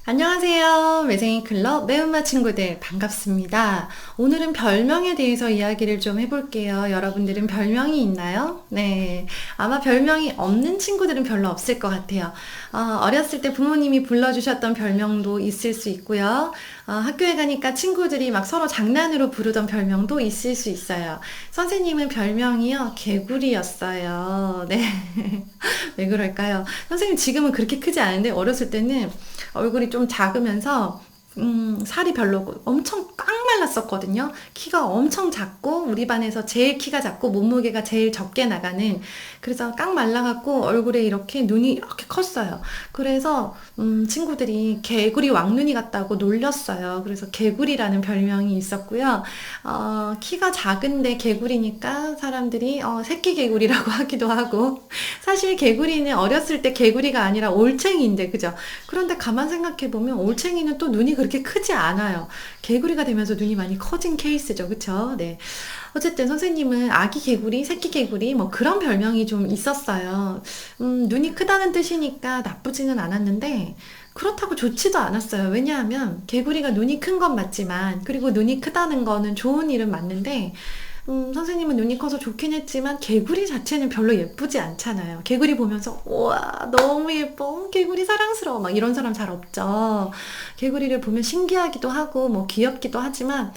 안녕하세요. 매생이 클럽 매운맛 친구들 반갑습니다. 오늘은 별명에 대해서 이야기를 좀 해볼게요. 여러분들은 별명이 있나요? 네. 아마 별명이 없는 친구들은 별로 없을 것 같아요. 어렸을 때 부모님이 불러주셨던 별명도 있을 수 있고요. 학교에 가니까 친구들이 막 서로 장난으로 부르던 별명도 있을 수 있어요. 선생님은 별명이요, 개구리였어요. 네. 왜 그럴까요? 선생님 지금은 그렇게 크지 않은데 어렸을 때는 얼굴이 좀 작으면서 살이 별로고 엄청 꽉 말랐었거든요. 키가 엄청 작고 우리 반에서 제일 키가 작고 몸무게가 제일 적게 나가는, 그래서 꽉 말라갖고 얼굴에 이렇게 눈이 이렇게 컸어요. 그래서 친구들이 개구리 왕눈이 같다고 놀렸어요. 그래서 개구리라는 별명이 있었고요. 키가 작은데 개구리니까 사람들이 새끼 개구리라고 하기도 하고, 사실 개구리는 어렸을 때 개구리가 아니라 올챙이인데, 그죠? 그런데 가만 생각해보면 올챙이는 또 눈이 그렇게 크지 않아요. 개구리가 되면서 눈이 많이 커진 케이스죠. 그쵸? 네. 어쨌든 선생님은 아기 개구리, 새끼 개구리, 뭐 그런 별명이 좀 있었어요. 눈이 크다는 뜻이니까 나쁘지는 않았는데, 그렇다고 좋지도 않았어요. 왜냐하면 개구리가 눈이 큰 건 맞지만, 그리고 눈이 크다는 거는 좋은 일은 맞는데, 선생님은 눈이 커서 좋긴 했지만 개구리 자체는 별로 예쁘지 않잖아요. 개구리 보면서 우와 너무 예뻐, 개구리 사랑스러워, 막 이런 사람 잘 없죠. 개구리를 보면 신기하기도 하고 뭐 귀엽기도 하지만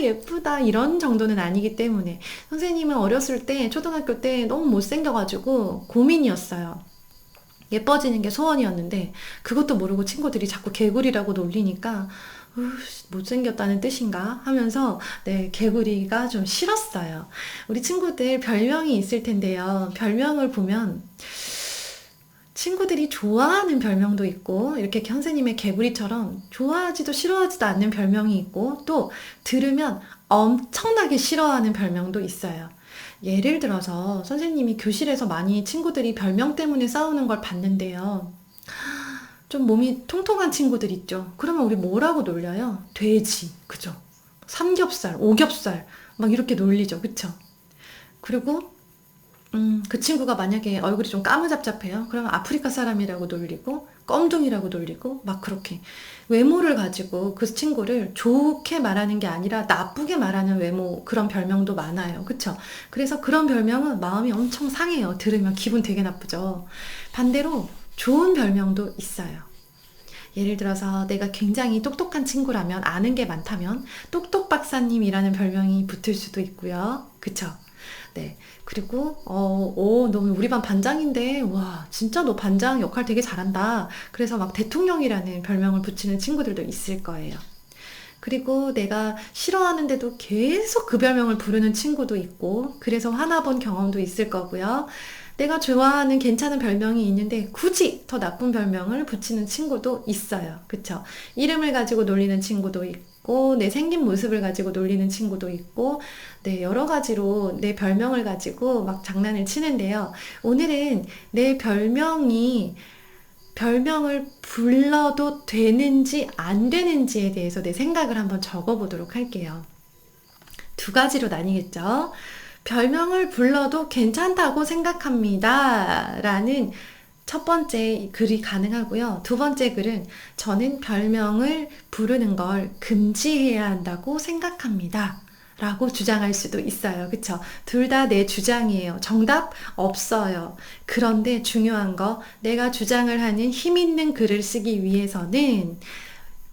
예쁘다 이런 정도는 아니기 때문에, 선생님은 어렸을 때 초등학교 때 너무 못생겨가지고 고민이었어요. 예뻐지는 게 소원이었는데 그것도 모르고 친구들이 자꾸 개구리라고 놀리니까 못생겼다는 뜻인가 하면서, 네, 개구리가 좀 싫었어요. 우리 친구들 별명이 있을 텐데요. 별명을 보면 친구들이 좋아하는 별명도 있고, 이렇게 선생님의 개구리처럼 좋아하지도 싫어하지도 않는 별명이 있고, 또 들으면 엄청나게 싫어하는 별명도 있어요. 예를 들어서 선생님이 교실에서 많이 친구들이 별명 때문에 싸우는 걸 봤는데요. 좀 몸이 통통한 친구들 있죠. 그러면 우리 뭐라고 놀려요? 돼지, 그죠? 삼겹살, 오겹살, 막 이렇게 놀리죠. 그쵸? 그리고 그 친구가 만약에 얼굴이 좀 까무잡잡해요. 그러면 아프리카 사람이라고 놀리고, 껌둥이라고 놀리고, 막 그렇게 외모를 가지고 그 친구를 좋게 말하는 게 아니라 나쁘게 말하는 외모, 그런 별명도 많아요. 그쵸? 그래서 그런 별명은 마음이 엄청 상해요. 들으면 기분 되게 나쁘죠. 반대로 좋은 별명도 있어요. 예를 들어서 내가 굉장히 똑똑한 친구라면, 아는 게 많다면 똑똑 박사님이라는 별명이 붙을 수도 있고요. 그쵸? 네. 그리고 너 우리 반 반장인데 와 진짜 너 반장 역할 되게 잘한다. 그래서 막 대통령이라는 별명을 붙이는 친구들도 있을 거예요. 그리고 내가 싫어하는데도 계속 그 별명을 부르는 친구도 있고, 그래서 화나본 경험도 있을 거고요. 내가 좋아하는 괜찮은 별명이 있는데 굳이 더 나쁜 별명을 붙이는 친구도 있어요. 그쵸? 이름을 가지고 놀리는 친구도 있고, 내 생긴 모습을 가지고 놀리는 친구도 있고, 네, 여러 가지로 내 별명을 가지고 막 장난을 치는데요. 오늘은 내 별명을 불러도 되는지 안 되는지에 대해서 내 생각을 한번 적어보도록 할게요. 두 가지로 나뉘겠죠. 별명을 불러도 괜찮다고 생각합니다. 라는 첫 번째 글이 가능하고요. 두 번째 글은 저는 별명을 부르는 걸 금지해야 한다고 생각합니다. 라고 주장할 수도 있어요. 그쵸? 둘 다 내 주장이에요. 정답 없어요. 그런데 중요한 거, 내가 주장을 하는 힘 있는 글을 쓰기 위해서는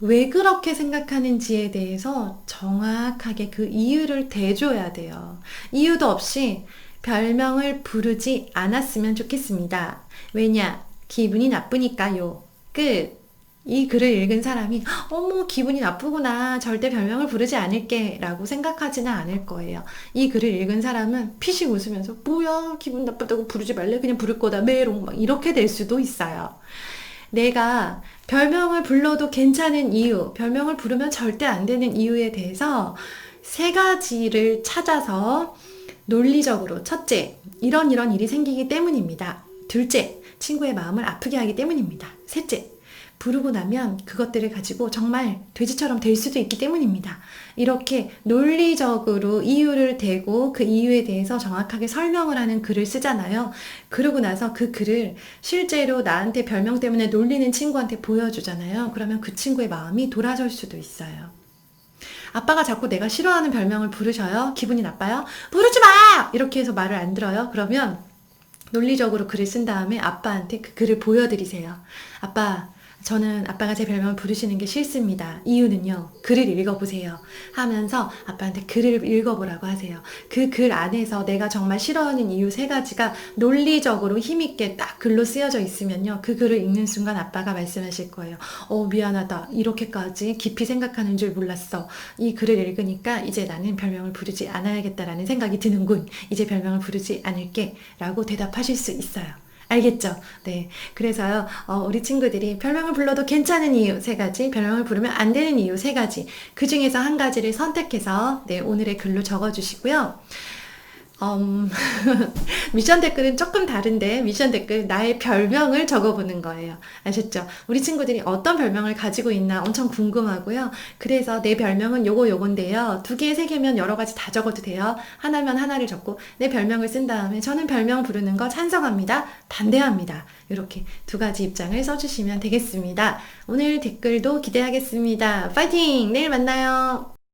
왜 그렇게 생각하는지에 대해서 정확하게 그 이유를 대줘야 돼요. 이유도 없이 별명을 부르지 않았으면 좋겠습니다. 왜냐? 기분이 나쁘니까요. 끝. 이 글을 읽은 사람이 어머 기분이 나쁘구나, 절대 별명을 부르지 않을게 라고 생각하지는 않을 거예요. 이 글을 읽은 사람은 피식 웃으면서 뭐야 기분 나쁘다고 부르지 말래, 그냥 부를 거다 메롱, 막 이렇게 될 수도 있어요. 내가 별명을 불러도 괜찮은 이유, 별명을 부르면 절대 안 되는 이유에 대해서 세 가지를 찾아서 논리적으로, 첫째, 이런 일이 생기기 때문입니다. 둘째, 친구의 마음을 아프게 하기 때문입니다. 셋째, 부르고 나면 그것들을 가지고 정말 돼지처럼 될 수도 있기 때문입니다. 이렇게 논리적으로 이유를 대고 그 이유에 대해서 정확하게 설명을 하는 글을 쓰잖아요. 그러고 나서 그 글을 실제로 나한테 별명 때문에 놀리는 친구한테 보여주잖아요. 그러면 그 친구의 마음이 돌아설 수도 있어요. 아빠가 자꾸 내가 싫어하는 별명을 부르셔요. 기분이 나빠요? 부르지 마! 이렇게 해서 말을 안 들어요. 그러면 논리적으로 글을 쓴 다음에 아빠한테 그 글을 보여드리세요. 아빠, 저는 아빠가 제 별명을 부르시는 게 싫습니다. 이유는요. 글을 읽어보세요. 하면서 아빠한테 글을 읽어보라고 하세요. 그 글 안에서 내가 정말 싫어하는 이유 3가지가 논리적으로 힘있게 딱 글로 쓰여져 있으면요. 그 글을 읽는 순간 아빠가 말씀하실 거예요. 미안하다. 이렇게까지 깊이 생각하는 줄 몰랐어. 이 글을 읽으니까 이제 나는 별명을 부르지 않아야겠다라는 생각이 드는군. 이제 별명을 부르지 않을게. 라고 대답하실 수 있어요. 알겠죠? 네. 그래서요, 우리 친구들이 별명을 불러도 괜찮은 이유 3가지, 별명을 부르면 안 되는 이유 3가지, 그 중에서 한 가지를 선택해서, 네, 오늘의 글로 적어주시고요. 미션 댓글은 조금 다른데, 미션 댓글 나의 별명을 적어보는 거예요. 아셨죠? 우리 친구들이 어떤 별명을 가지고 있나 엄청 궁금하고요. 그래서 내 별명은 요건데요. 2개, 3개면 여러 가지 다 적어도 돼요. 하나면 하나를 적고 내 별명을 쓴 다음에 저는 별명 부르는 거 찬성합니다. 반대합니다. 이렇게 2가지 입장을 써주시면 되겠습니다. 오늘 댓글도 기대하겠습니다. 파이팅! 내일 만나요.